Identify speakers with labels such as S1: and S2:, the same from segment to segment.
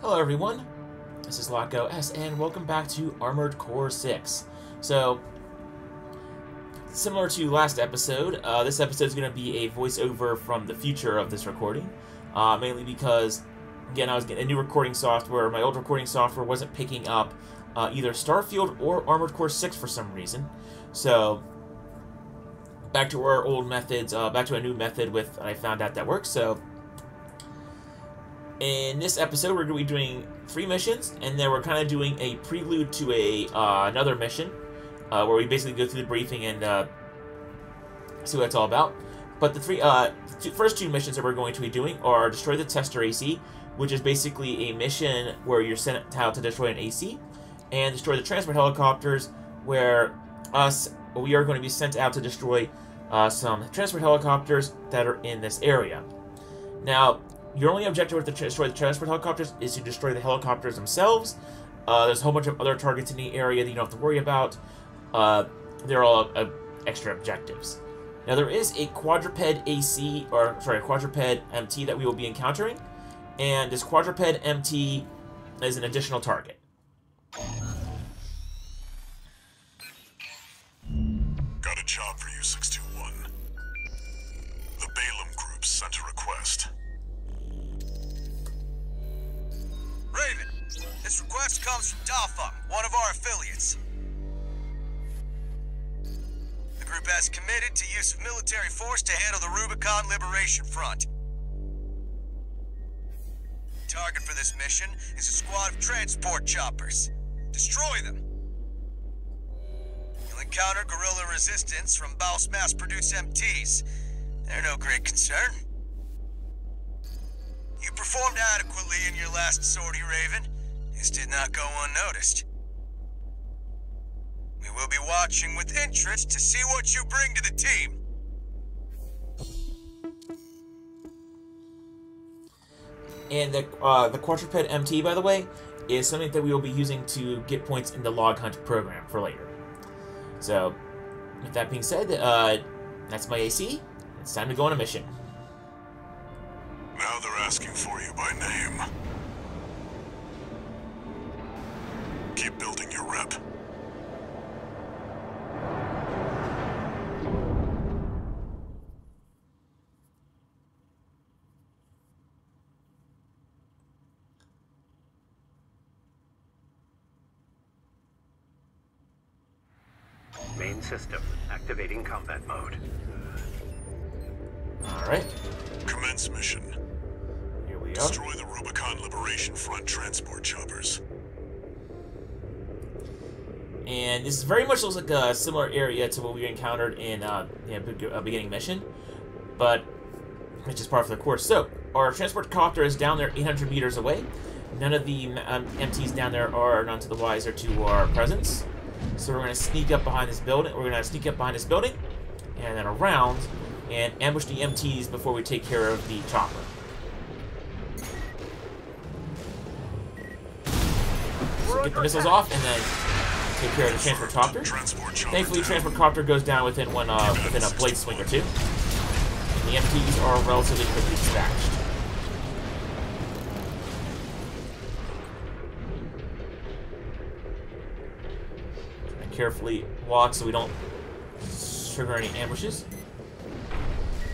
S1: Hello everyone, this is Lotgo S, and welcome back to Armored Core 6. So, similar to last episode, this episode is going to be a voiceover from the future of this recording, mainly because, again, I was getting a new recording software. My old recording software wasn't picking up either Starfield or Armored Core 6 for some reason. So, back to our old methods, back to a new method with I found out that works. So, in this episode, we're going to be doing 3 missions, and then we're kind of doing a prelude to another mission, where we basically go through the briefing and see what it's all about. But the first two missions that we're going to be doing are Destroy the Tester AC, which is basically a mission where you're sent out to destroy an AC, and Destroy the Transport Helicopters, where we are going to be sent out to destroy some transport helicopters that are in this area. Now, your only objective with the destroy the transport helicopters is to destroy the helicopters themselves. There's a whole bunch of other targets in the area that you don't have to worry about. They're all extra objectives. Now there is a quadruped quadruped MT that we will be encountering, and this quadruped MT is an additional target.
S2: Got a job for you, 621. The Balaam Group sent a request.
S3: Raven, this request comes from Dafeng, one of our affiliates. The group has committed to use of military force to handle the Rubicon Liberation Front. The target for this mission is a squad of transport choppers. Destroy them. You'll encounter guerrilla resistance from Baus mass-produced MTs. They're no great concern. You performed adequately in your last sortie, Raven. This did not go unnoticed. We will be watching with interest to see what you bring to the team.
S1: And the quadruped MT, by the way, is something that we will be using to get points in the log hunt program for later. So, with that being said, that's my AC. It's time to go on a mission.
S2: Now they're asking for you by name. Keep building your rep.
S4: Main system activating combat mode.
S1: Alright.
S2: Commence mission.
S1: Here we are.
S2: Destroy the Rubicon Liberation Front transport choppers.
S1: And this very much looks like a similar area to what we encountered in the beginning mission, but it's just part of the course. So, our transport copter is down there 800 meters away. None of the MTs down there are none to the wiser to our presence. So we're going to sneak up behind this building. We're going to sneak up behind this building, and then around, and ambush the MTs before we take care of the chopper. So get the missiles off, and then take care of the transport copter. Thankfully, transport copter goes down within within a blade swing or two. And the MTs are relatively quickly dispatched. Carefully walk so we don't trigger any ambushes.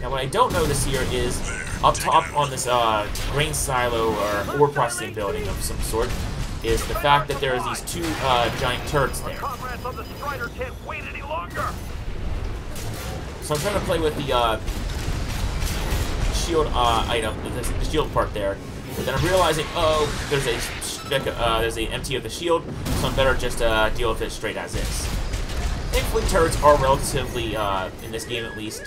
S1: Now, what I don't notice here is up top on this grain silo or ore processing building of some sort is the fact that there are these 2 giant turrets there. So I'm trying to play with the shield item, the shield part there, but then I'm realizing, oh, there's a MT of the shield, so I'm better just deal with it straight as is. Thankfully, turrets are relatively, in this game at least,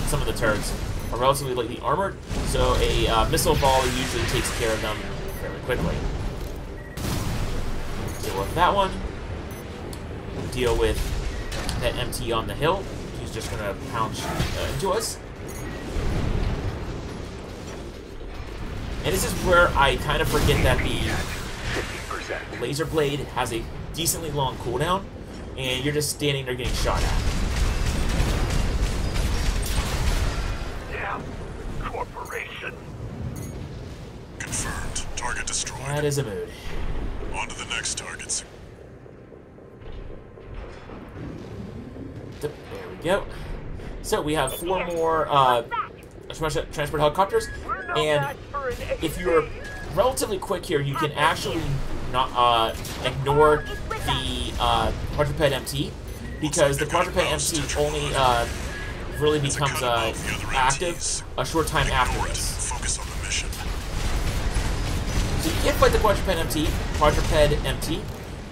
S1: some of the turrets are relatively lightly armored, so a missile volley usually takes care of them fairly quickly. Deal with that one. Deal with that MT on the hill, who's just going to pound into us. And this is where I kind of forget that the laser blade has a decently long cooldown, and you're just standing there getting shot at.
S4: Damn corporation.
S2: Confirmed. Target destroyed.
S1: That is a mood.
S2: On to the next targets.
S1: There we go. So we have 4 more transport helicopters, and if you're relatively quick here, you can actually not ignore the quadruped MT, because the quadruped MT only really becomes active a short time after this.
S2: Focus on the mission.
S1: So you can fight the quadruped MT,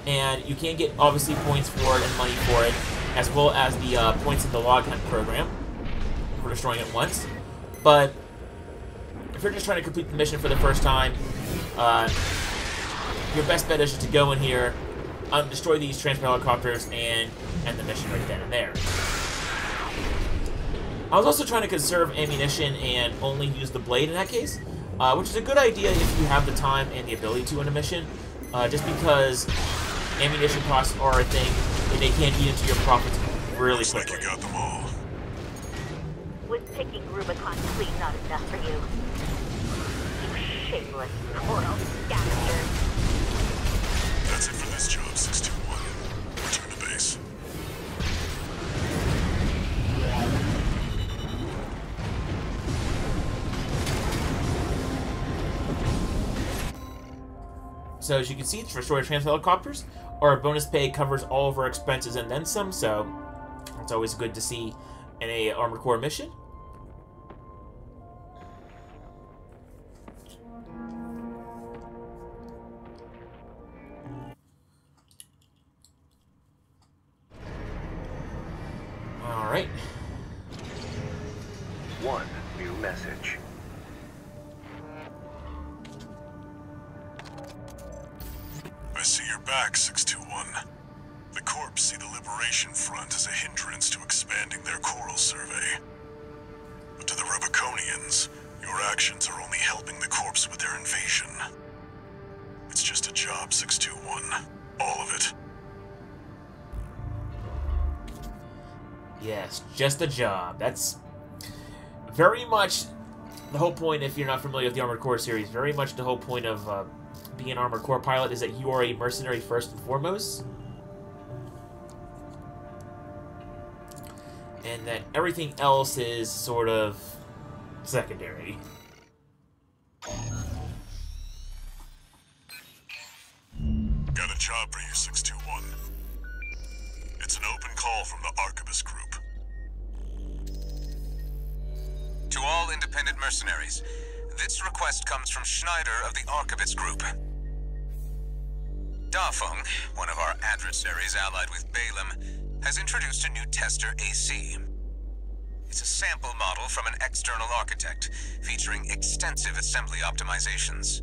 S1: and you can get obviously points for it and money for it, as well as the points in the log hunt program for destroying it once. But if you're just trying to complete the mission for the first time, your best bet is just to go in here, destroy these transport helicopters, and end the mission right then and there. I was also trying to conserve ammunition and only use the blade in that case, which is a good idea if you have the time and the ability to in a mission, just because ammunition costs are a thing, and they can eat into your profits really
S2: Looks
S1: quickly.
S2: like you got them all.
S5: Was picking Rubicon fleet not enough for you? You shameless, spoiled scavengers.
S2: That's it for this job, 621. Return to base.
S1: So as you can see, for destroyer transport helicopters, our bonus pay covers all of our expenses and then some, so it's always good to see in a Armored Corps mission. Alright.
S4: One new message.
S2: I see you're back, 621. The Corps see the Liberation Front as a hindrance to expanding their coral survey. But to the Rubiconians, your actions are only helping the Corps with their invasion. It's just a job, 621. All of it.
S1: Yes, just a job. That's very much the whole point, if you're not familiar with the Armored Corps series, very much the whole point of being an Armored Corps pilot is that you are a mercenary first and foremost. And that everything else is sort of secondary.
S2: Got a job for you, 621. It's an open call from the Arquebus Group.
S3: To all independent mercenaries, this request comes from Schneider of the Arquebus Group. Dafeng, one of our adversaries allied with Balaam, has introduced a new tester AC. It's a sample model from an external architect, featuring extensive assembly optimizations.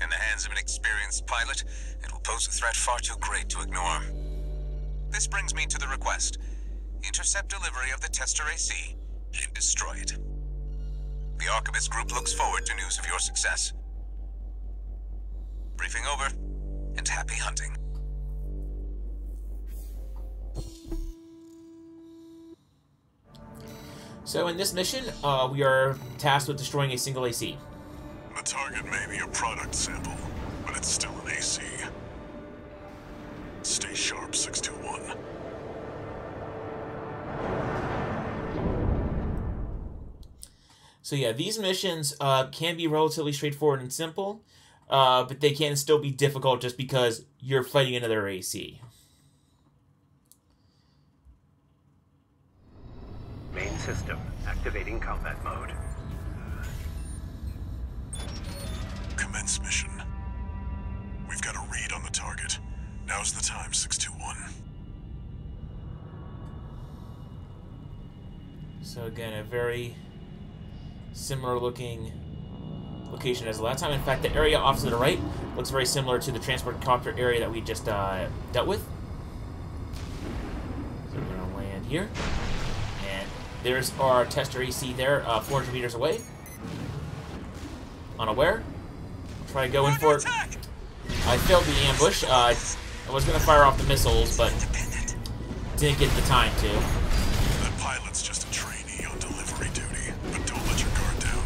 S3: In the hands of an experienced pilot, it will pose a threat far too great to ignore. This brings me to the request. Intercept delivery of the tester AC and destroy it. The Arquebus Group looks forward to news of your success. Briefing over, and happy hunting.
S1: So in this mission, we are tasked with destroying a single AC.
S2: The target may be a product sample, but it's still an AC. Stay sharp, 621.
S1: So yeah, these missions can be relatively straightforward and simple, but they can still be difficult just because you're fighting another AC.
S4: Main system activating combat mode.
S2: Commence mission. We've got a read on the target. Now's the time, 621.
S1: So again, a very similar looking location as the last time. In fact, the area off to the right looks very similar to the transport copter area that we just dealt with. So we're going to land here. And there's our tester AC there, 400 meters away. Unaware. Try to go in for it. I failed the ambush. I was going to fire off the missiles, but didn't get the time to.
S2: That pilot's just a trainee on delivery duty, but don't let your guard down.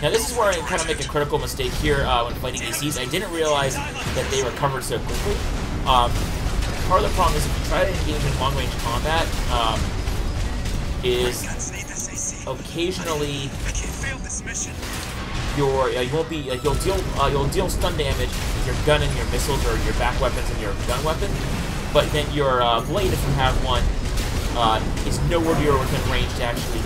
S1: Now this is where I kind of make a critical mistake here when fighting ACs. I didn't realize that they recovered so quickly. Part of the problem is if you try to engage in long-range combat, is occasionally you won't be you'll deal stun damage with your gun and your missiles or your back weapons and your gun weapon, but then your blade, if you have one, is nowhere near within range to actually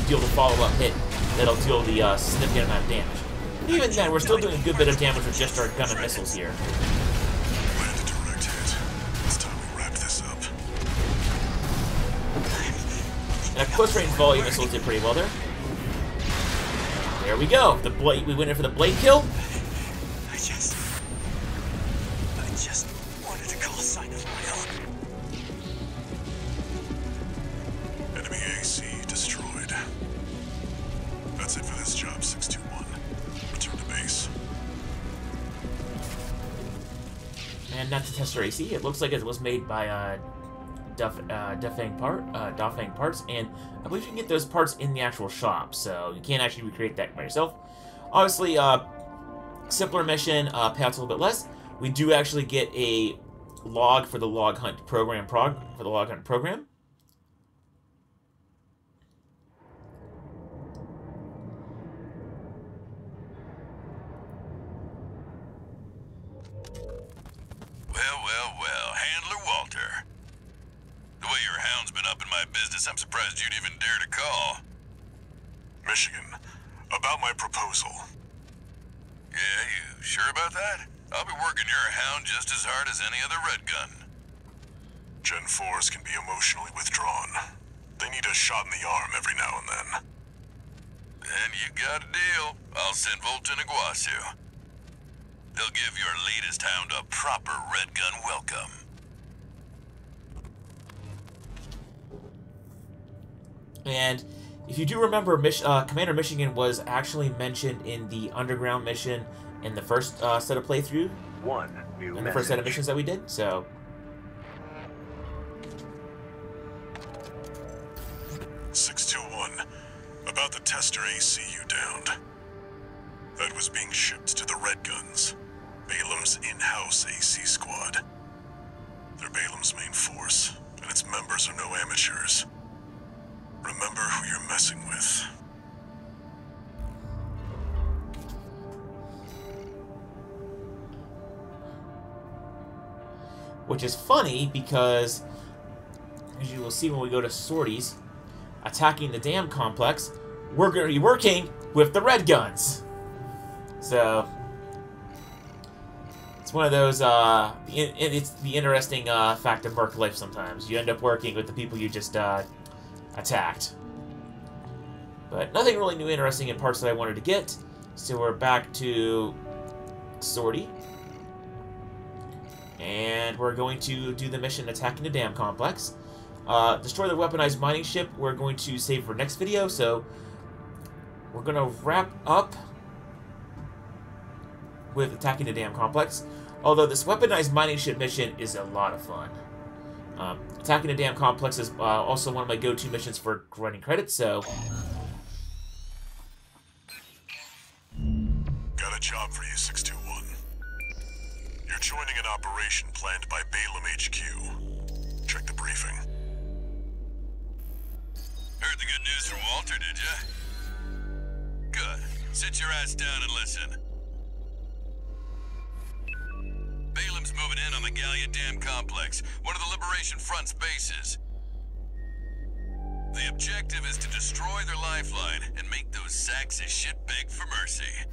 S1: deal the follow-up hit that'll deal the significant amount of damage. Even then, we're still doing a good bit of damage with just our gun and missiles here.
S2: Land a direct hit. It's time we wrap this up.
S1: And a close-range volley missiles did pretty well there. There we go. The blade. We went in for the blade kill.
S6: I just wanted to call a sign of my own.
S2: Enemy AC destroyed. That's it for this job, 621. Return to base.
S1: And that's the tester AC. It looks like it was made by Dafang Parts, and I believe you can get those parts in the actual shop, so you can't actually recreate that by yourself. Obviously, simpler mission, payouts a little bit less. We do actually get a log for the log hunt program.
S2: Well, Handler Walter. The way your hound's been up in my business, I'm surprised you'd even dare to call. Michigan, about my proposal. Yeah, you sure about that? I'll be working your hound just as hard as any other red gun. Gen 4s can be emotionally withdrawn. They need a shot in the arm every now and then. Then you got a deal. I'll send Volta and Iguazu. They'll give your latest hound a proper red gun welcome.
S1: And if you do remember, Commander Michigan was actually mentioned in the underground mission in the first set of playthrough. In the first set of missions that we did, so...
S2: About the tester AC you downed. That was being shipped to the Red Guns, Balam's in-house AC squad. They're Balam's main force, and its members are no amateurs. Remember who you're messing with.
S1: Which is funny because, as you will see when we go to sorties, attacking the dam complex, we're going to be working with the Red Guns. So, it's one of those, it's the interesting fact of Merc life sometimes. You end up working with the people you just attacked. But nothing really new interesting in parts that I wanted to get. So we're back to sortie. And we're going to do the mission attacking the dam complex. Destroy the weaponized mining ship, we're going to save for next video, so we're going to wrap up with attacking the dam complex. Although this weaponized mining ship mission is a lot of fun. Attacking the dam complex is also one of my go-to missions for running credits, so...
S2: Got a job for you, 621. You're joining an operation planned by Balam HQ. Check the briefing. Heard the good news from Walter, did ya? Good. Sit your ass down and listen. Balam's moving in on the Gallia Dam Complex, one of the Liberation Front's bases. The objective is to destroy their lifeline and make those sacks of shit beg for mercy.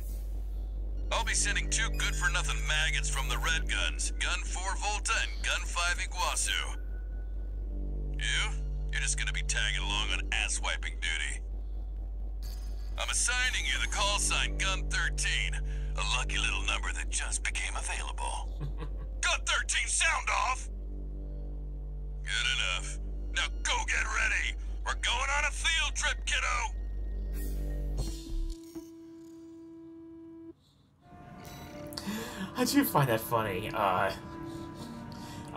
S2: I'll be sending 2 good-for-nothing maggots from the Red Guns, Gun 4 Volta and Gun 5 Iguazu. You're just gonna be tagging along on ass-wiping duty. I'm assigning you the call sign Gun 13, a lucky little number that just became available. Gun 13, sound off! Good enough. Now go get ready! We're going on a field trip, kiddo!
S1: I do find that funny.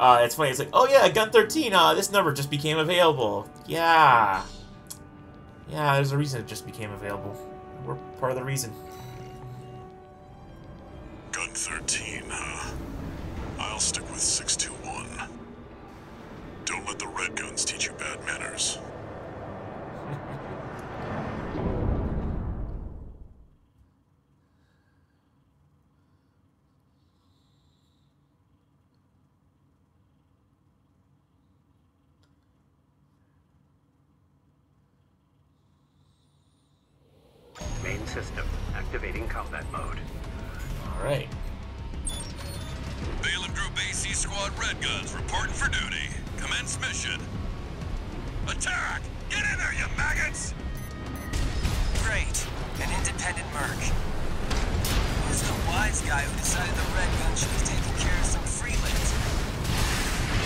S1: It's funny, it's like, oh yeah, Gun 13, this number just became available. Yeah. Yeah, there's a reason it just became available. we're part of the reason.
S2: Gun 13, huh? I'll stick with 621. Don't let the red guns teach you bad manners.
S4: Main system activating combat mode.
S1: Alright.
S2: Balaam Group AC Squad Red Guns reporting for duty. Commence mission. Attack! Get in there, you maggots!
S6: Great. An independent merc. Who's the wise guy who decided the red gun should be taking care of some freelance?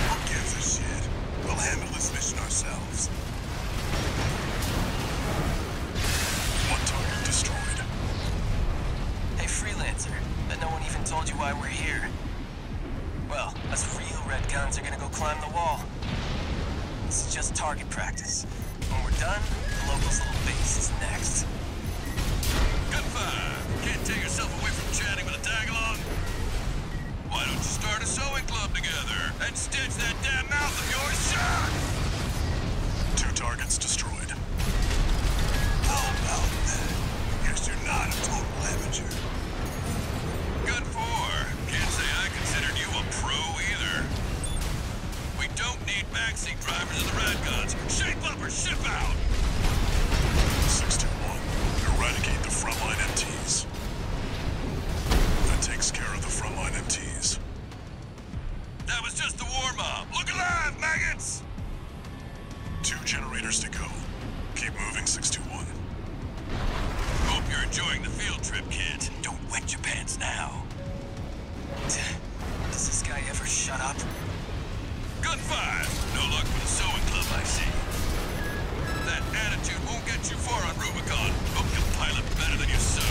S2: Who gives a shit? We'll handle this mission ourselves. One target destroyed.
S6: Hey, freelancer. Bet no one even told you why we're here. Well, us real red guns are gonna go climb the wall. This is just target practice. When we're done, the locals' little base is next.
S2: Good five. Can't take yourself away from chatting with a tag-along? Why don't you start a sewing club together and stitch that damn mouth of yours shut? 2 targets destroyed. How about that? Guess you're not a total amateur. Good 4. Can't say I considered you a pro either. We don't need backseat drivers in the red guns. Shape up or ship out! 621. Eradicate the frontline MTs. That takes care of the frontline MTs. That was just the warm-up. Look alive, maggots! 2 generators to go. Keep moving, 621. Hope you're enjoying the field trip, kid. Don't wet your pants now.
S6: Does this guy ever shut up?
S2: Gun 5. No luck with the sewing club, I see. That attitude won't get you far on Rubicon. Hope you pilot better than you sew.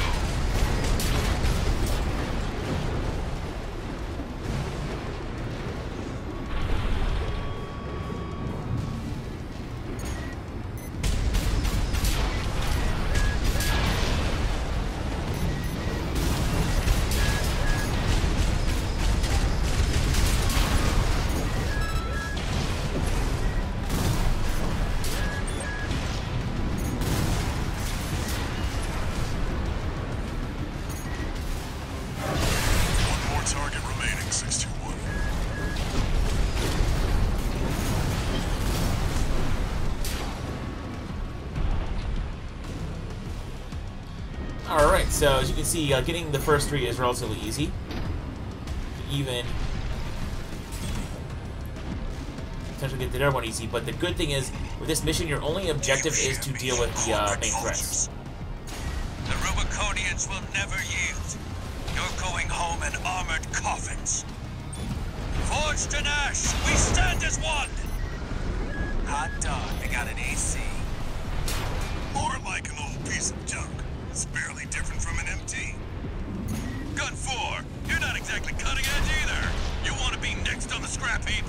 S2: Target remaining, 621.
S1: Alright, so as you can see, getting the first 3 is relatively easy. Even potentially get the other one easy, but the good thing is, with this mission, your only objective is to deal with the main threats.
S3: The Rubiconians will never yield. You're going home in armored coffins. Forged in ash, we stand as one!
S6: Hot dog, I got an AC.
S2: More like an old piece of junk. It's barely different from an MT. Gun 4, you're not exactly cutting edge either. You want to be next on the scrap heap?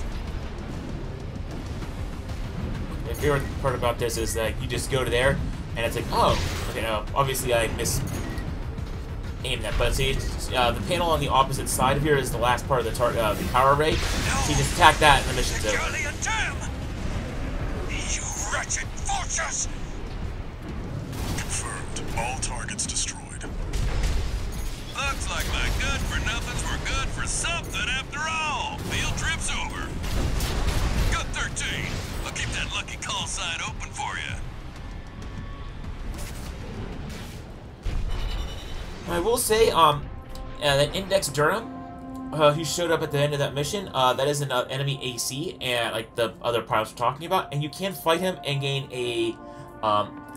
S1: The favorite part about this is that you just go to there, and it's like, oh, okay, no, obviously I aimed that, but see, the panel on the opposite side of here is the last part of the power array. So you just attack that, and the mission's over.
S3: Securely and jam! You wretched vultures!
S2: Confirmed. All targets destroyed.
S3: Looks like my good-for-nothings were good for something after all. Field trip's over. Good 13. I'll keep that lucky call sign open for you.
S1: I will say, that Index Durham, who showed up at the end of that mission, that is an enemy AC, and like the other pilots were talking about, and you can fight him and gain a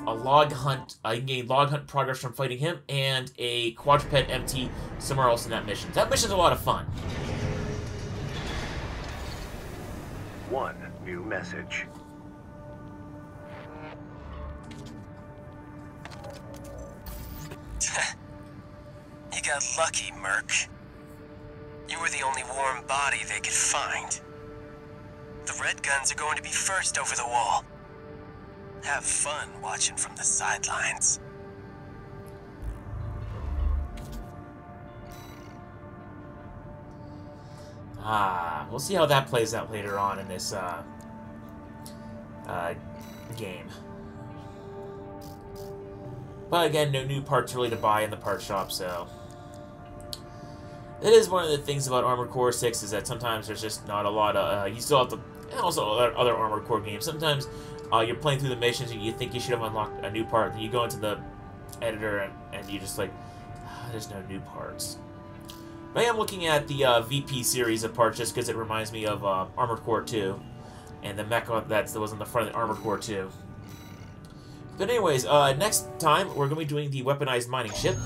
S1: log hunt. You can gain log hunt progress from fighting him, and a quadruped MT somewhere else in that mission. That mission's a lot of fun.
S4: 1 new message.
S6: You got lucky, Merc. You were the only warm body they could find. The red guns are going to be first over the wall. Have fun watching from the sidelines.
S1: We'll see how that plays out later on in this game. But again, no new parts really to buy in the part shop, so... That is one of the things about Armored Core 6, is that sometimes there's just not a lot of... you still have to... And also other Armored Core games. Sometimes you're playing through the missions and you think you should have unlocked a new part. Then you go into the editor and you just like... there's no new parts. But I am looking at the VP series of parts just because it reminds me of Armored Core 2. And the mecha that was on the front of the Armored Core 2. But anyways, next time we're going to be doing the weaponized mining ship.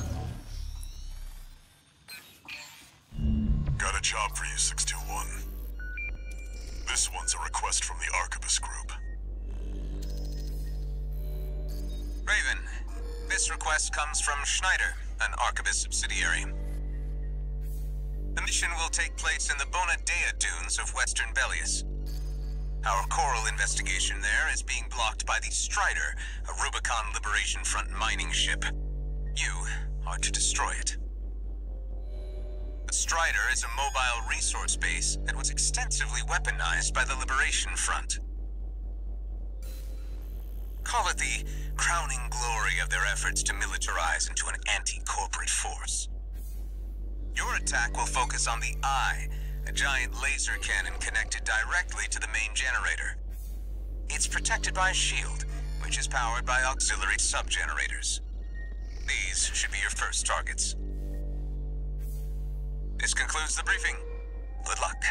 S2: Got a job for you, 621. This one's a request from the Arquebus Group.
S3: Raven, this request comes from Schneider, an Arquebus subsidiary. The mission will take place in the Bonadea dunes of Western Bellius. Our coral investigation there is being blocked by the Strider, a Rubicon Liberation Front mining ship. You are to destroy it. The Strider is a mobile resource base that was extensively weaponized by the Liberation Front. Call it the crowning glory of their efforts to militarize into an anti-corporate force. Your attack will focus on the Eye, a giant laser cannon connected directly to the main generator. It's protected by a shield, which is powered by auxiliary sub-generators. These should be your first targets. This concludes the briefing. Good luck.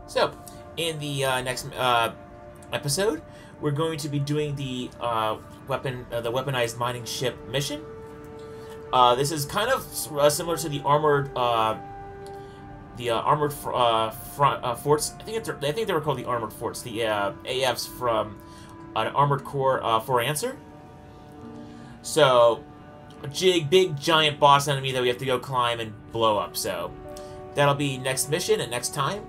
S1: So, in the next episode, we're going to be doing the weaponized mining ship mission. This is kind of similar to the armored forts. I think they were called the armored forts. The AFs from an Armored Core 4 Answer. So, a big giant boss enemy that we have to go climb and blow up. So, that'll be next mission and next time.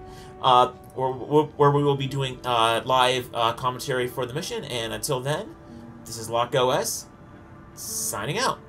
S1: Where we will be doing live commentary for the mission. And until then, this is Lock OS, signing out.